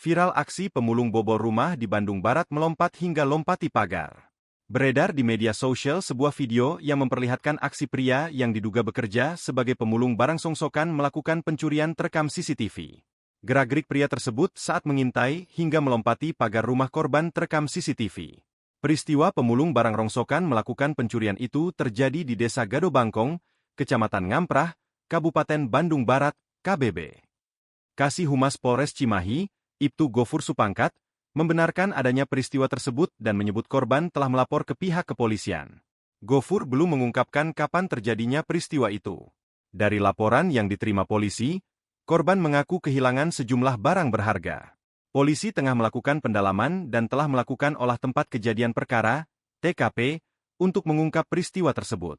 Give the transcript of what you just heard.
Viral aksi pemulung bobol rumah di Bandung Barat melompat hingga lompati pagar. Beredar di media sosial sebuah video yang memperlihatkan aksi pria yang diduga bekerja sebagai pemulung barang songsokan melakukan pencurian terekam CCTV. Gerak-gerik pria tersebut saat mengintai hingga melompati pagar rumah korban terekam CCTV. Peristiwa pemulung barang rongsokan melakukan pencurian itu terjadi di Desa Gado Bangkong, Kecamatan Ngamprah, Kabupaten Bandung Barat, KBB. Kasih Humas Polres Cimahi, Ibtu Gofur Supangkat, membenarkan adanya peristiwa tersebut dan menyebut korban telah melapor ke pihak kepolisian. Gofur belum mengungkapkan kapan terjadinya peristiwa itu. Dari laporan yang diterima polisi, korban mengaku kehilangan sejumlah barang berharga. Polisi tengah melakukan pendalaman dan telah melakukan olah tempat kejadian perkara, TKP, untuk mengungkap peristiwa tersebut.